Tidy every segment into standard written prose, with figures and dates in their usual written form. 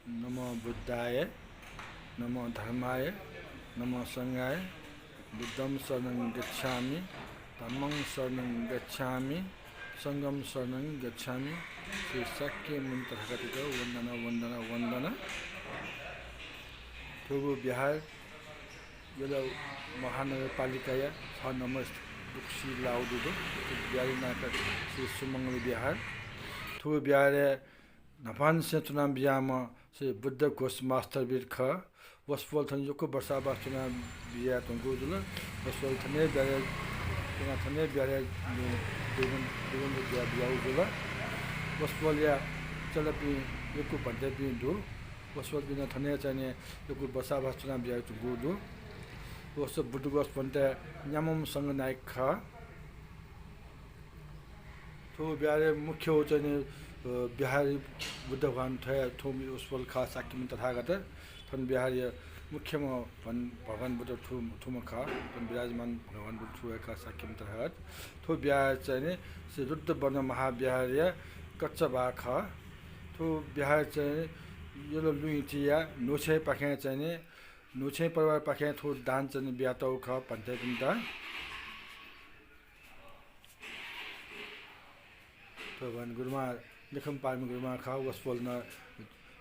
नमो बुद्धाय नमो धर्माय नमो संघाय बुद्धं शरणं गच्छामि धम्मं शरणं गच्छामि संघं शरणं गच्छामि श्री शाक्य मुनि तथागत वंदना वंदना वंदना थुगु बिहार यो महानगरपालिका 6 नम्बर दुक्सी लाउदुदो बिहारी नाका श्री सुमंगल बिहार थुगु बिहार नफान से चुनाव बिहामा श्री बुद्ध घोष मास्टर बिर ख वसफल थन योको वर्षा बास चुनाव बिहा तंगु जुल वसफल थने बिहार थने बिहार दुगुन बिहा जुल वसफल या चलपि योको भन्दै पि दु वसफल बिना थने चाहिने योको वर्षा बास चुनाव बिहा तंगु दु वस बुद्ध घोष भन्दै न्यामम संग नायक ख तो बिहार मुख्य चाहिने बिहारी बुद्ध भगवान थे थोम उसफल खा साकिम तथागत थन बिहारी मुख्यमा भगवान बुद्ध थुम खा थन विराजमान भगवान बुद्ध थु खा साकिम तथागत थो बिहार चाहिँ श्री रुद्र वर्ण महाविहार कच्चा बा खा थो बिहार चाहिँ यो लुइटिया नोछे पाखे चाहिँ नोछे परिवार पाखे थो दान चाहिँ बिहातौ खा पञ्चायतमा भगवान गुरुमा लेखम पार्मी गुरुमा खा वसफल न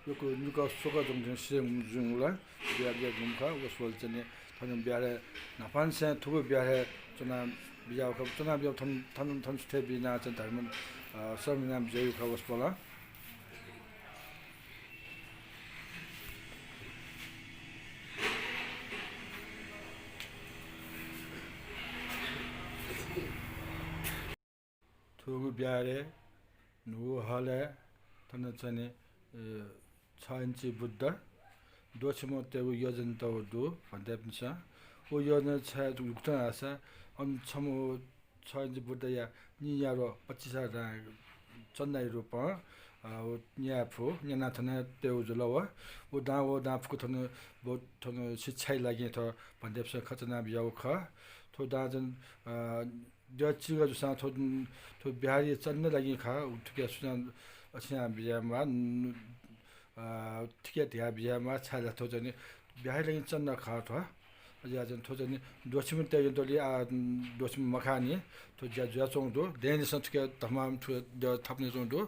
योको नुका सोका जङ सिङ जुङला बिहार गुम खा वसफल चाहिँ थन बिहार नफान से थुगु बिहार चुनाव बिहाव खा चुनाव बिहाव थन स्थे बिना चाहिँ धर्म सब नाम जय खा वसफल थुगु बिहार नु हले थन चाहिँ 6 इन्ची बुद्ध दोछमो तेगु योजन त दु भन्दै पनि ओ योजना छ गुप्त आशा अन छमो 6 इन्ची बुद्ध या नियारो 25 चन्दाई रूप ओ न्याफो न्याना थन तेउ जुलव ओ दाफको थन बहुत थन शिक्षाइ लागि त भन्दै पनि खतना बियाउ ख थो दाजन जचिगा जुसा थो बिहारी चन्न लागि खा उठके सुना अच्छा बियामा ठिके थिया बियामा छाला थो जने बिहारी लागि चन्न खा थ अझै जन थो जने दोछिम तेगु दोली दोछिम मखानी थो ज्या चोंदो देन सचके तमाम थो थप्ने चोंदो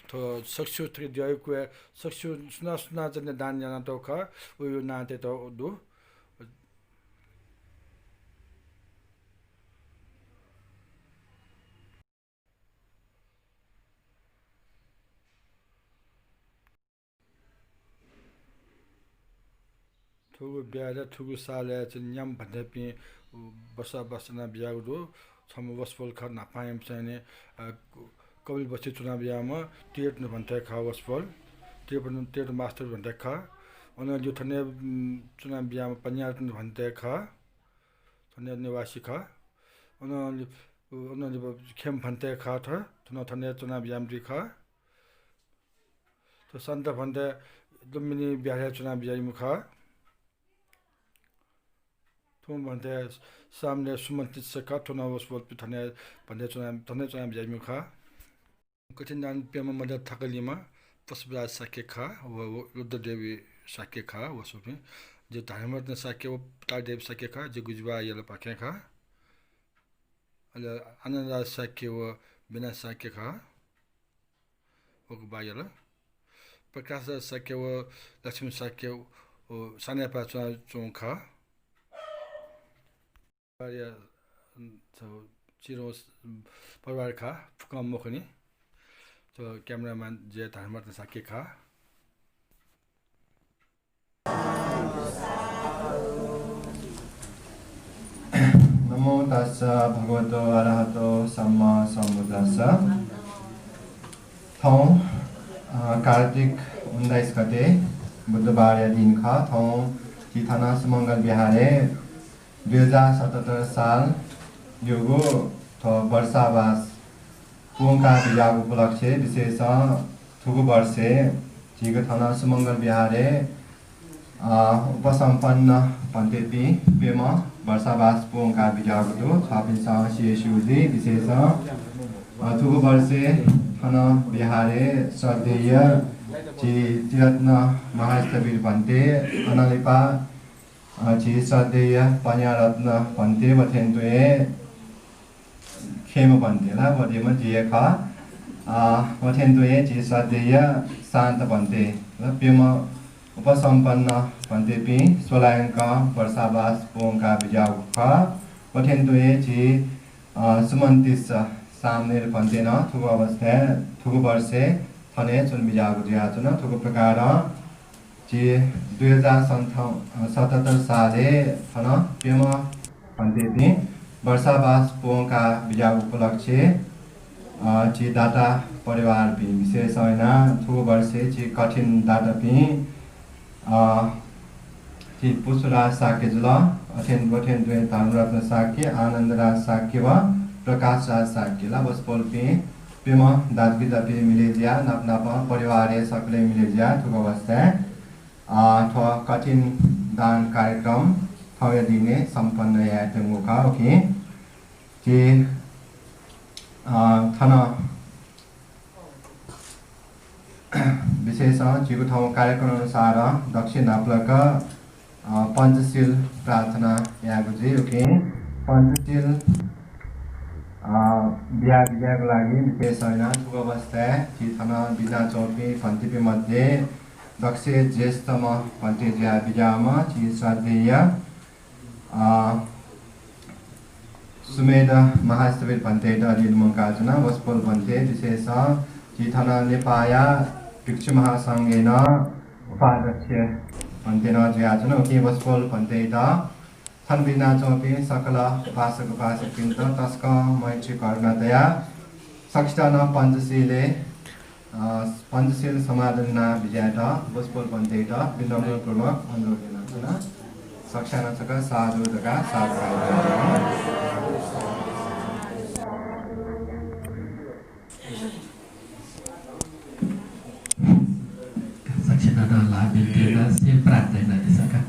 थो सक्छु थ्रि दिएको सक्छु सुना जने दान जना त खा उयो नाते त दु थुगु बिहार थुगु साले चाहिँ न्याम भन्दै पि बसना बिहागु छम वसफल ख नपाएम चाहिँ कबिल बस्ती चुनाव बिहामा टेट न भन्दै खा वसफल टेट मास्टर भन्दै खा अनि यो थने चुनाव बिहामा पन्यार भन्दै खा थने निवासी खा अनि खेम भन्दै खा थने चुनाव बिहाम दि खा तो सन्त भन्दै दुमिनी बिहार चुनाव बिहाम खा थुम भन्दै सामने सुमन्तित सका थुना वसफल थने भन्दै चुनाव बिहाम खा कठिन दान पेमा मदत थकलीमा पशुराज साके खा रुद्रदेवी साके खा वसुपि जो धर्मरत्न साके वो तारदेव साके खा जो गुजबा यल पाके खा आनन्दराज साके वो बिना साके खा वो बायल प्रकाश साके वो लक्ष्मी साके वो सानेपा चुनाव खा चिरो परिवार खा फुकम मोखनी तो क्यामेराम्यान जे धर्मरत्न साके खा नमो तस्स भगवतो अरहतो सम्मा सम्बुद्धस्स थौ कार्तिक 19 गते बुधबार दिन खा थौ चिथाना सुमंगल बिहारे 2077 साल योगो थो वर्षावास पुंका बियाग उपलक्ष्य विशेष थुगु वर्षे चिग थाना सुमंगल बिहारे उपसम्पन्न पन्तेपि पेम वर्षावास पुंका बियाग दु छापिसा शेषुदि विशेष थुगु वर्षे थाना बिहारे सदेय 지 지ratna mahastabir bante analipa 지 sadeya panyaratna bante wathentuye khema bante la wadema jiya kha wathentuye 지 sadeya santa bante la pima upasampanna bante pi swalayangka varsabas pongka bijau kha wathentuye 지 sumantis सामने भन्थे न थुगो अवस्था थुगो वर्षे थने चुन बिजाको जिया चुन थुगो प्रकार जी 2077 साले थन पेम भन्थे दि वर्षावास पोंका बिजाको उपलक्ष्य जी दाता परिवार पि विशेष हैन थुगो वर्षे जी कठिन दाता पि जी पुसुरा साके जुल अथेन बथेन दुए धर्मरत्न साके आनन्दराज साके वा प्रकाश राज साकेला बसपोल पे पेमा दादगी दापे मिलेजिया नापनापा परिवार सकले मिलेजिया थुक अवस्था अथवा कठिन दान कार्यक्रम थवे दिने सम्पन्न या मुखा ओके जे थन विशेष जीको ठाउँ कार्यक्रम अनुसार दक्षिण नाप्लक पञ्चशील प्रार्थना याको जे ओके पञ्चशील बिहा बिहाको लागि विशेष होइन शुभ अवस्था चिथना बिजा चौकी भन्तिपे मध्ये दक्ष ज्येष्ठमा भन्ते ज्या बिजामा चि श्राद्धेय सुमेध महास्तवीर भन्ते लिलमका जना वसपोल भन्ते विशेष चिथना नेपाया भिक्षु महासङ्घेन उपाध्यक्ष भन्ते न ज्या जना के वसपोल भन्ते थनबिना चौपी सकल उपासक उपासक पिन्त तस्क मैत्री करुणादया सक्षान पञ्चशीले पञ्चशील समाधान विजयत बसपोल पञ्चायत विनम्रपूर्वक अनुरोध गर्न सक्षान सक साधुका साधु सक्षान लाभिन्तेन से प्रार्थना दिसका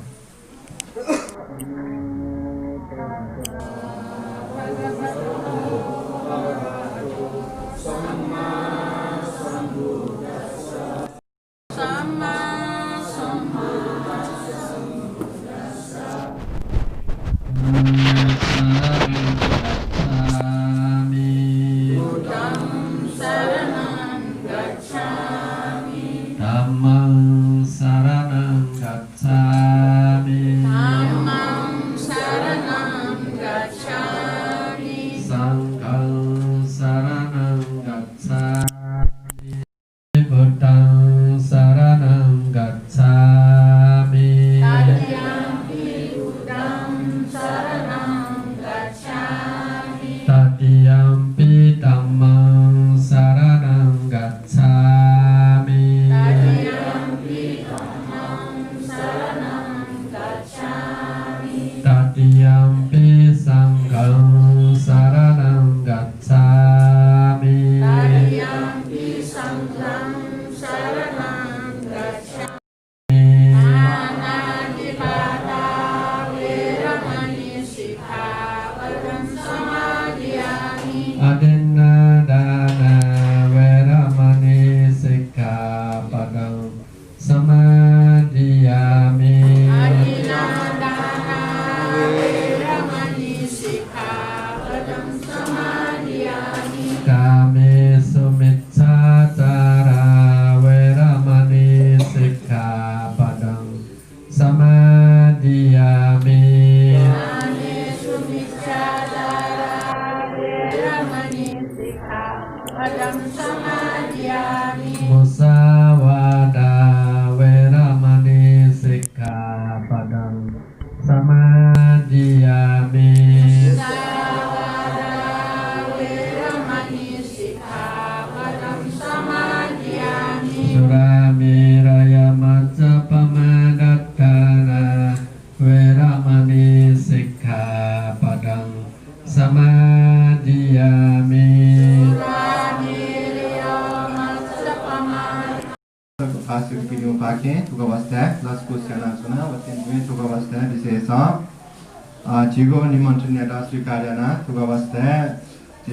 जिगो निमन्त्रण स्वीकार्यना थुक अवस्था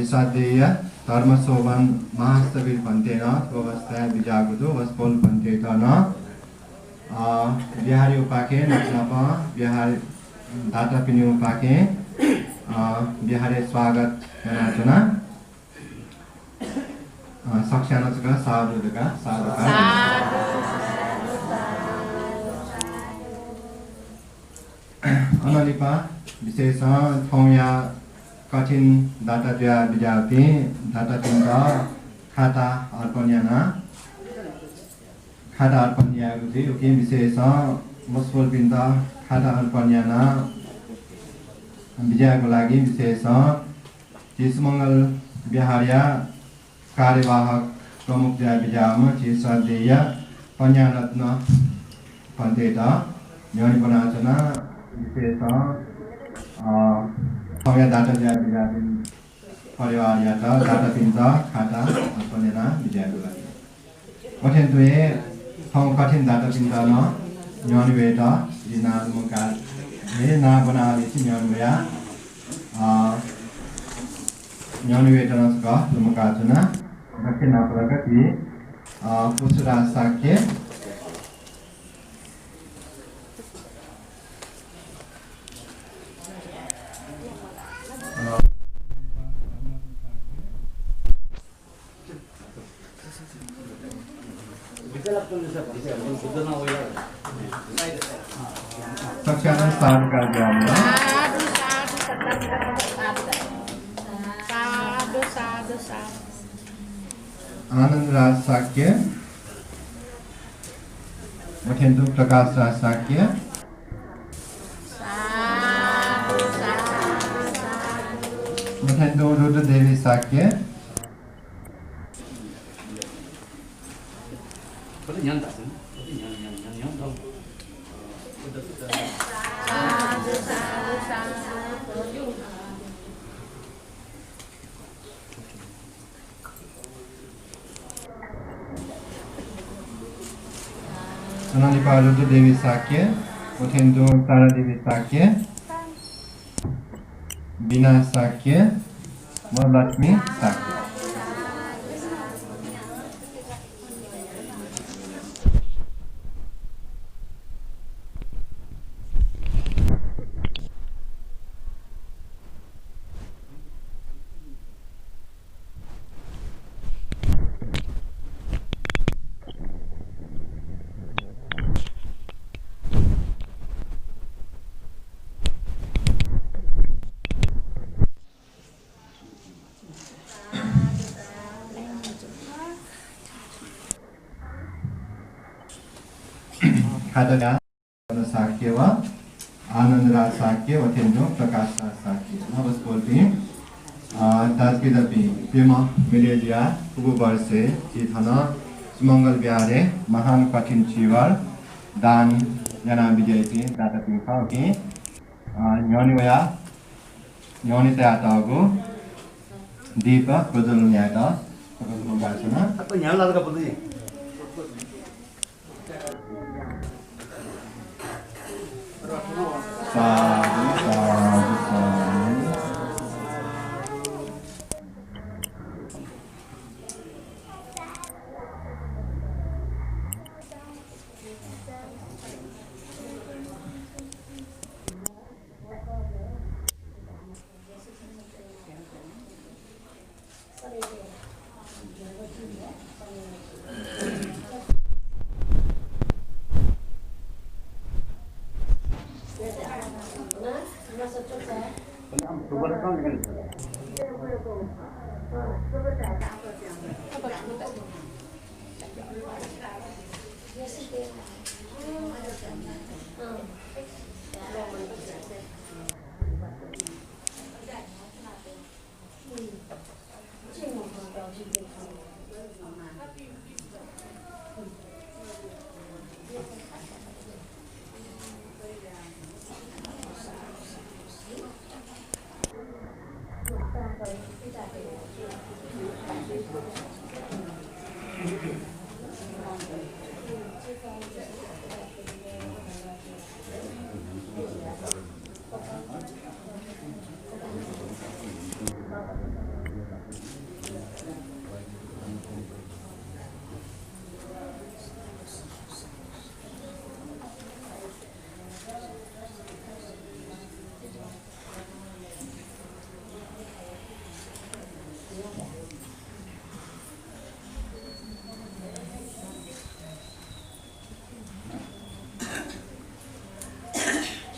साध्यय धर्मशोभन महास्तवीर भन्तेन अवस्था बिजागुदो वस्पोल भन्ते तन बिहारी उपाके नप बिहार दाता पिनी उपाके बिहारे स्वागत मनाचना सक्ष्यानचका साधुका साधुका अनलिपा विशेष थौया कठिन दाता द्या बिजापि दाता पिन्दा खाता अर्पण्याना खाता अर्पण्यागु चाहिँ उके विशेष मस्पोल पिन्दा खाता अर्पण्याना बिजाको लागि विशेष चिसमङ्गल बिहारिया कार्यवाहक प्रमुख द्या बिजामा चिसदेय पन्यारत्न पन्तेता न्योनी बनाचना विशेष थौया दाता द्या बिजापिन परिवार याता दाता पिन्दा खाता अर्पण्याना बिजाको लागि कठिन तुए थौ कठिन दाता पिन्दा न न्योनी वेता जिना मुका हे ना बनाले चाहिँ न्योनया न्योनी वेता नसका मुका चना दक्षिण प्रगति पुसरा साक्य सक्ष्यानंद साधु का ज्ञान आनंद राज साक्य मठेंदु प्रकाश राज साक्य मठेंदु रुद्र देवी साक्य सोनालिपा रुद्र देवी साक्य उठेंदु तारा देवी साक्य बीना साक्य लक्ष्मी साक्य खादगा साक्य व आनंद राज साक्य व थेंदो प्रकाश राज साक्य नवस बोलती दाजगिदपि पेमा मिलेजिया पुगु वर्षे चिथना सुमंगल बिहारे महान कठिन चिवर दान जना विजयती दाता पिखा के न्योनिवया न्योनिता आतागो दीप प्रज्वलन्याता प्रज्वलन गाछना apa nyala laga putih साधु साधु साधु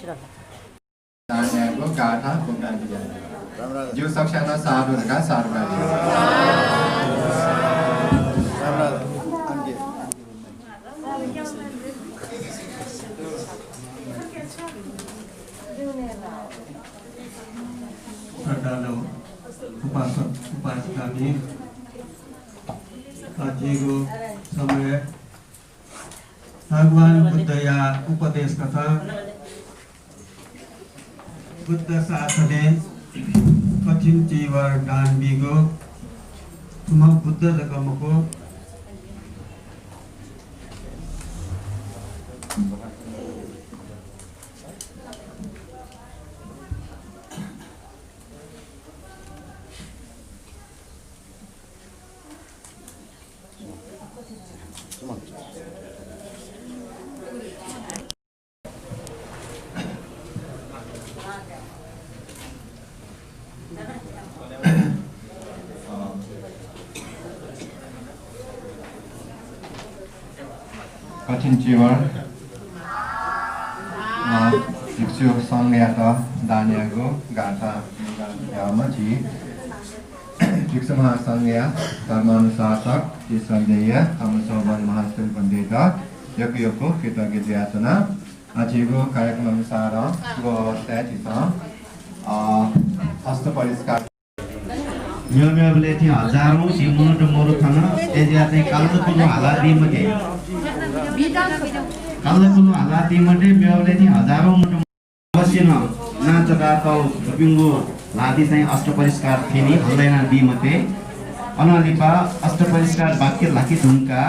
Daniago Gata Bukandia. You Sakshana Sadhu Gasarvati. Sadalo Upasak Upasikani Ajigo Samaya Bhagwan Buddhaya Upadesh Katha Buddha Sasane Kachin Jivar Dan Bigo Tuma Buddha Dakamako Kachin Jivar Diksu Sangyata Daniago Gata Yamaji Diksu Mahasangya Dharmanusasak Jisandeya Amasoban Mahastil Pandita Yoko Kita Gidyasana Ajigo Karyakamamisara Go Statisa Astapariska मेले थियो हजारौं सिमुनो र मोरो खाना Asia चाहिँ कालो पुनो हालादी मते कालो पुनो हालादी मते मेले थियो हजारौं मुटु अवश्य न नाचका त बिंगो लादी चाहिँ अष्टपरिष्कार थिनी हल्दैन दी मते अनालिपा अष्टपरिष्कार वाक्य लाकी ढुंका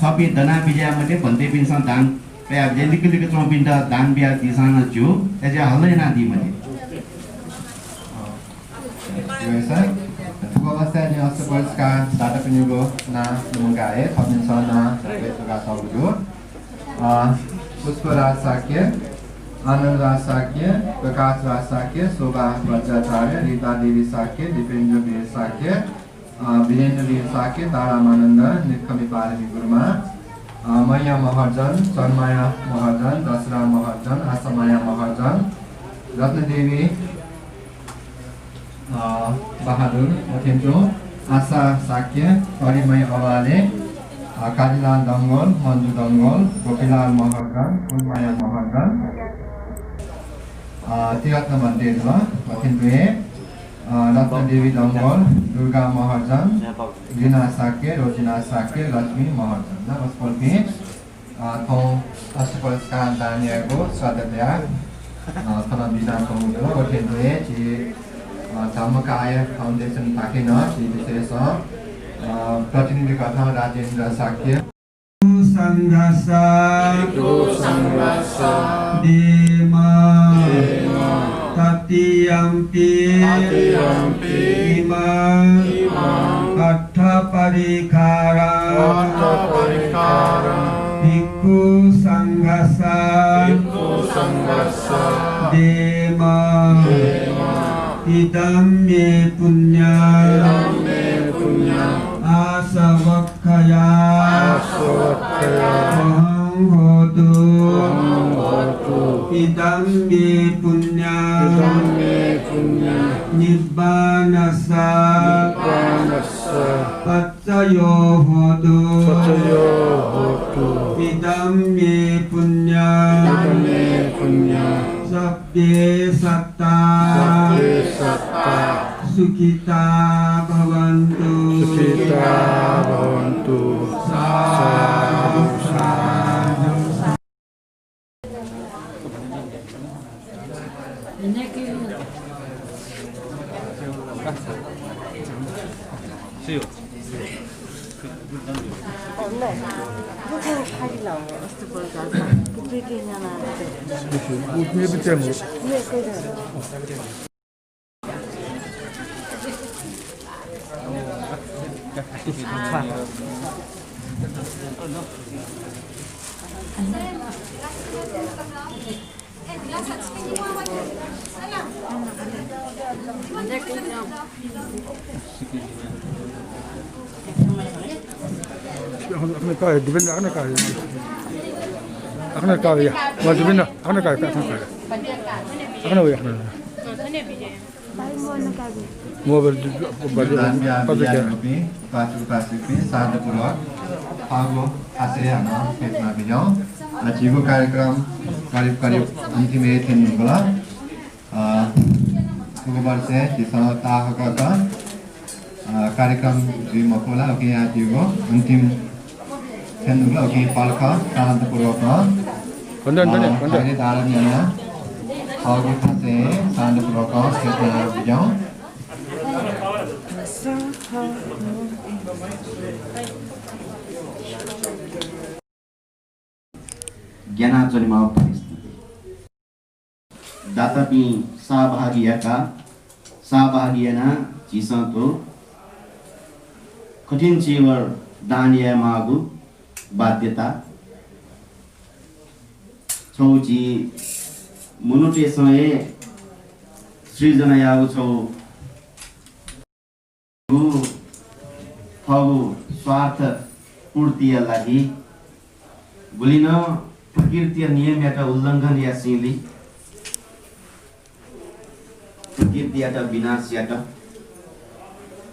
थपी दना बिजा मते भन्दै पिन्छ दान पे जेलिकलिक त्रोबिन्दा दान बिया दिसान छु एजिया हल्दैन दी मते Tugasnya ni Astapariska Data Penyugo na Lumungkae Thapninsana Vetuga Saudu Pusparasakya Anandrasakya Prakasrasakya Soba Vajracharya Rita Devi Sakya Dipendra Devi Sakya Virendra Devi Sakya Taramananda Nitkami Parami Gurma Maya Mahajan Chanmaya Mahajan Dasra Mahajan Asamaya Mahajan Ratna Devi Bahadur Mathindro Asa Sakya Karimai Awale Kadilal Dangol Manju Dangol Gopilal Mahajan Unmaya Mahajan Tiratna Mandedwa Mathindre Ratna Devi Dangol Durga Mahajan Rina Sakya Rojina Sakya Lakshmi Mahajan Namas Polki Thong Astapariska Daniago Swadadya Thana Bidan Thongudra Mathindre Chi Dhammakaya Foundation Takina Vichesa Pratinidhi Katha Rajendra Sakya Sanghasa Dema Tatiyampi Ima Katha Parikara Bhikkhu Sanghasa Dema Idam me punya asavakkaya aham hotu idam me punya nibbanasa paccayo hotu idam me punya sabbe satta Sukita bhavantu sadhu sadhu Aku nak kaya, di mana aku nak kaya? Aku nak kaya, wajib mana? Aku nak kaya, aku nak kaya. บรรยากาศไม่ได้มี Ano ba yan? ไม่ได้มีเยอะ Mobile Dan biar kopi, pasti साधु पूर्वक आगो आश्रय हन खेतमा बिजौ आजको कार्यक्रम करिब अन्तिम थिएन होला को वर्ष दिसो ताहका कार्यक्रम दुई मकोला ओके आजको अन्तिम थिएन होला ओके पालख साधु पूर्वक अहिले दारण yana आगो आश्रय साधु पूर्वक खेतमा बिजौ ज्ञानाचरणमा परिस्थिति दातापि सहभागियाना चिसतो कठिन जीवन दानिया मागु बाध्यता छौजी मुनुटे समय सृजना यागु छौ फगु स्वार्थ पूर्तिय लागि बुलिन प्रकृतिय नियमका उल्लङ्घन या सिंली प्रकृतियाट विनाशयाट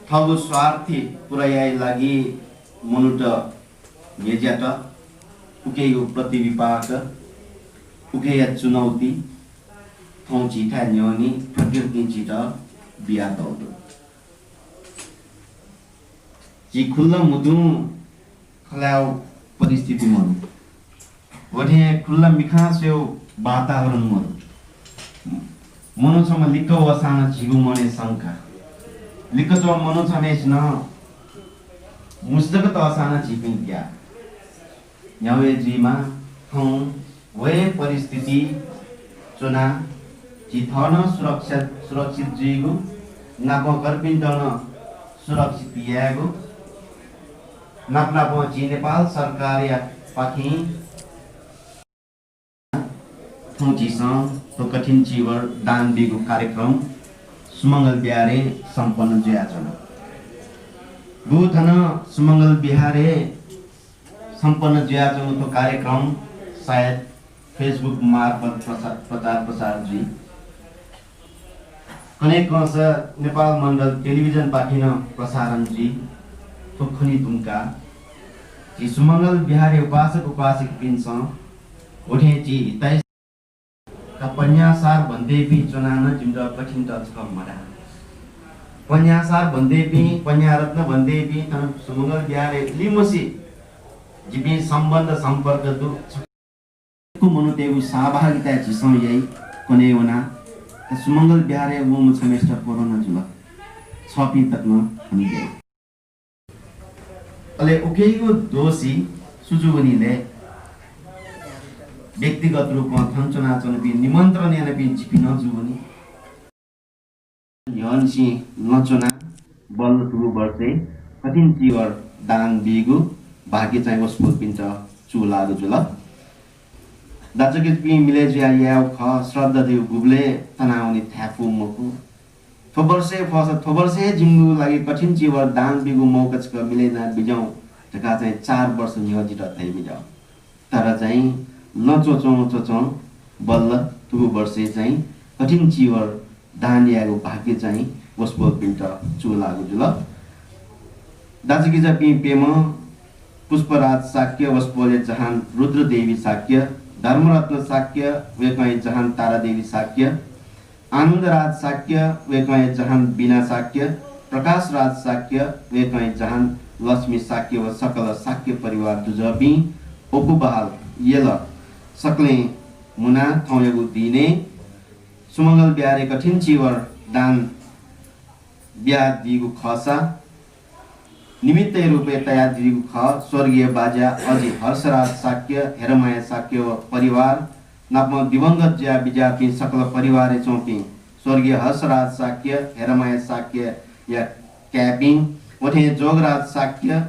फगु स्वार्थी पुरायाइ लागि मनुट मेज्याट उकेको प्रतिविपाक उकेया चुनौती थौ चिठा न्योनी प्रकृति चिट बिया दौडो जी खुल्ला मुदु खलाउ परिस्थिति मन वठे खुल्ला मिखास्यो वातावरण मन मनुसम लिक्क वसान झिगु मने शंका लिक्क जो मनुसमेस न मुस्तक तसाना झिपिङ क्या न्यावे जीमा हौ वे परिस्थिति चुना जिथन सुरक्षित जीगु नापो करपिन्टन सुरक्षित यागु नाप्नापो जी नेपाल सरकार या पाखी थौजीसँग तो कठिन जीवन दान दिगु कार्यक्रम सुमंगल बिहारे सम्पन्न जयाचन बुधन सुमंगल बिहारे सम्पन्न जयाचन तो कार्यक्रम शायद फेसबुक मार्फत प्रचार जी कने कस नेपाल मण्डल टेलिभिजन पाठिन प्रसारण जी थोखनी तुमका जी सुमंगल बिहारे उपासक पिन्छ उठे जी तै पन्यासार भन्दै पि चुनान जिम्ज कठिन छ मरा पन्यासार भन्दै पि पन्यारत्न भन्दै पि सुमंगल बिहारे लिमसी जिबि सम्बन्ध सम्पर्क दु को मनुदेव सहभागिता जिसो यही कोने वना सुमंगल बिहारे वो मुछमेस्टर कोरोना जुल छपि तकन हामी गए अले उकेको दोषी सुजुवनीले व्यक्तिगत रूपमा थन्चना चनपि निमन्त्रण यानपि जिपि नजुवनी यन्सी नचना बल टु वर्षे कठिन जीवर दान बिगु भाग्य चाहिँ वस्पुल पिन्छ चुलागु जुल दाजकित पि मिलेजिया याउ ख श्रद्धा देव गुबले तनाउनी थ्याफु मकु थोबर्से जिम्गु लागि कठिन जीवर दान बिगु मौकचक मिलेना बिजौ जका चाहिँ 4 वर्ष नियोजित थै बिजौ तर चाहिँ नचोचो बल्ल टु वर्षे चाहिँ कठिन जीवर दान यागु भाग्य चाहिँ वस्पुल पिन्छ चुलागु जुल दाजकित पि पेम पुष्पराज शाक्य वस्पोले जहान रुद्रदेवी शाक्य धर्मरत्न शाक्य वेकय जहान तारादेवी शाक्य आनन्दराज शाक्य वेकय जहान बिना शाक्य प्रकाशराज शाक्य वेकय जहान लक्ष्मी शाक्य व सकल शाक्य परिवार दुजबी ओपुबहाल येल सकले मुना थौयगु दिने सुमंगल बिहारे कठिन जीवर दान बिहा दिगु खसा निमित्त रूपे तयार दिगु ख स्वर्गीय बाजा अझै हर्षराज शाक्य हेरमाया शाक्य व परिवार नापमा दिवंगत ज्या बिजापि सकल परिवार चौपी स्वर्गीय हर्षराज शाक्य हेरमाया शाक्य या क्याबिङ वठे जोगराज शाक्य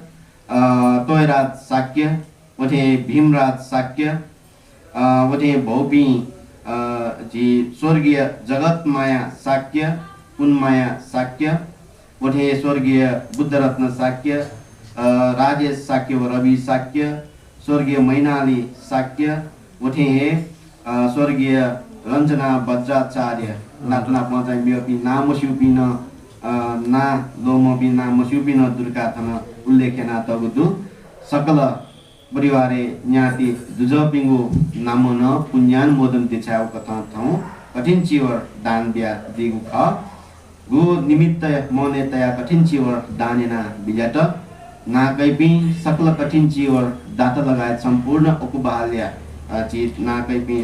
तोयराज शाक्य वठे भीमराज शाक्य वठे भौपी जी स्वर्गीय जगतमाया शाक्य पुनमाया शाक्य वठे स्वर्गीय बुद्धरत्न शाक्य राजेश शाक्य व रवि शाक्य स्वर्गीय मैनाली शाक्य वठे स्वर्गीय रञ्जना वज्राचार्य नातुना पचाइ मेपि नामस्युपिन ना लोमपि नामस्युपिन दुर्गा थन उल्लेखना तगुदु सकल परिवारे न्याति दुजपिंगु नामन पुण्यान मोदन दिछाउ कथा थौ कठिन चिवर दान बिया दिगु ख गु निमित्त मने तया कठिन चिवर दानेना बिजाट ना कैपि सकल कठिन चिवर दाता लगायत सम्पूर्ण ओकुबहाल्या चित ना कैपि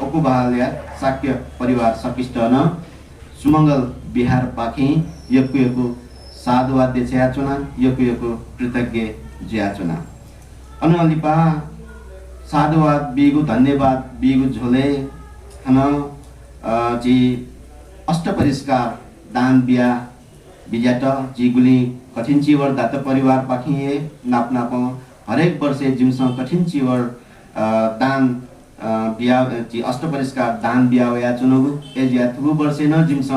ओकुबहाल्या साक्य परिवार सकिष्ट न सुमंगल बिहार पाखी यकु साधुवाद देछयाचुना यकु कृतज्ञ ज्याचुना अनुलिपा साधुवाद बिगु धन्यवाद बिगु झोले हन जी अष्ट परिष्कार दान बिया बिजाट जी गुली कठिन चिवर दात परिवार पाखिए नाप नाप हरेक वर्षे जिमस कठिन चिवर दान बिया जी अष्ट परिष्कार दान बिया वया चुनगु एजिया थु वर्षे न जिमस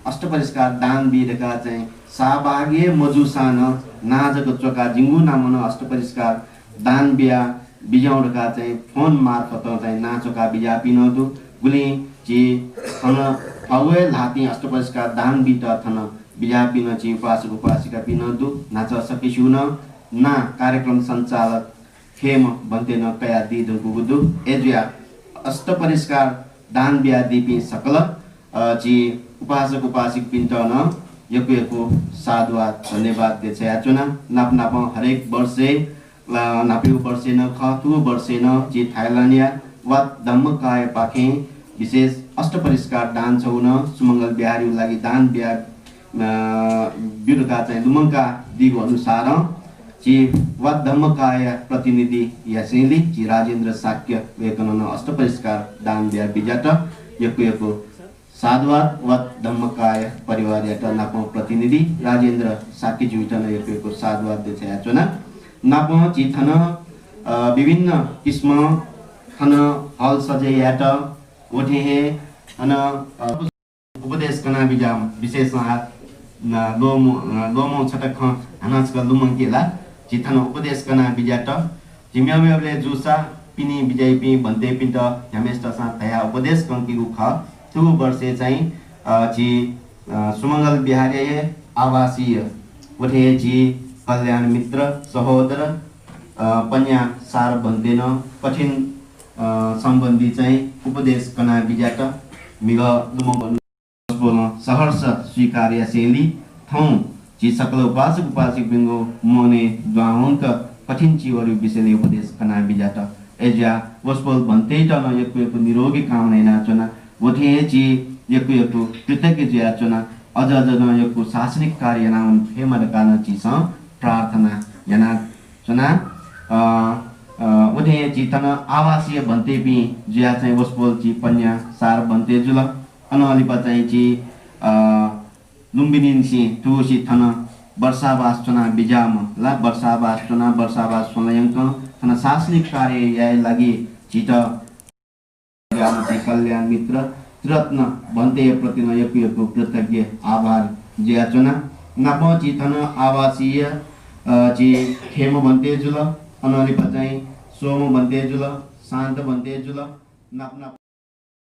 अष्ट परिष्कार दान बिरेका चाहिँ साभागे मजुसान नाजको चोका जिंगु नामन अष्ट परिष्कार दान बिया बिजाउडका चाहिँ फोन मार्फत चाहिँ नाचोका बिजा पिनदु गुली जी थन अवे लाती अष्ट परिष्कार दान बिट थन बिजा पिन ची उपासक उपासिका पिनदु नाच सकिसु ना कार्यक्रम सञ्चालक खेम बन्ते न कया दिदु गुदु एजिया अष्ट परिष्कार दान बिया दिपि सकल जी उपासक उपासिक पिन्ट न यकु साधुवाद धन्यवाद देछया चुना नाप नाप हरेक वर्षे नापिउ वर्षे न खतु वर्षे न जी थाइलान्डिया वात धम्मकाय पाखे विशेष अष्ट परिष्कार दान छौन सुमंगल बिहारी लागि दान बिया बिरुका चाहिँ लुमंका दिगो अनुसार जी वात धम्मकाय प्रतिनिधि यासेली जी राजेन्द्र साक्य वेकनन अष्ट परिष्कार दान बिया बिजाट यकु साधुवाद वात धम्मकाय परिवार यात नाप प्रतिनिधि राजेन्द्र साक्य जुइटन यकु साधुवाद देछया चुना नाप चिथन विभिन्न किस्म थन हल सजयाट ओठे अन उपदेश कना बिजाम विशेष लोमो छटक हनास का लुमंकेला चिथन उपदेश कना बिजाट जिम्यामेले जुसा पिनी बिजय पि भन्ते पिन्ट ह्यामेष्ट सा तया उपदेश कंकी रुख थु वर्षे चाहिँ जी सुमंगल बिहारी आवासीय ओठे जी कल्याण मित्र सहोदर पन्या सार भन्दैन कठिन सम्बन्धी चाहिँ उपदेश कना बिजाट मिग लुमंग सहर्ष स्वीकार्य शैली थौ जी सकल उपासक उपासिक बिंगो मोने द्वाहंक कठिन चिवरु विषयले उपदेश कना बिजाट एजा वस्पोल भन्ते त न यकु निरोगी कामना नाचना वथे जी यकु कृतज्ञ ज्याचना अझ न यकु शासनिक कार्य नाम फेमर कान चिस प्रार्थना जना चना उदे चितन आवासीय भन्ते पि ज्या चाहिँ वस्पोल ची पन्या सार भन्ते जुल अनलिपा चाहिँ ची लुम्बिनिन सी तुसी थन वर्षावास चना बिजाम ला वर्षावास सोलयंक थन शासनिक कार्य याय लागि चित कल्याण मित्र रत्न भन्ते प्रति यकु कृतज्ञ आभार ज्याचना नाप चितन आवासीय जी खेम भन्ते जुल अनलिपा चाहिँ सोम भन्ते जुल शान्त भन्ते जुल नाप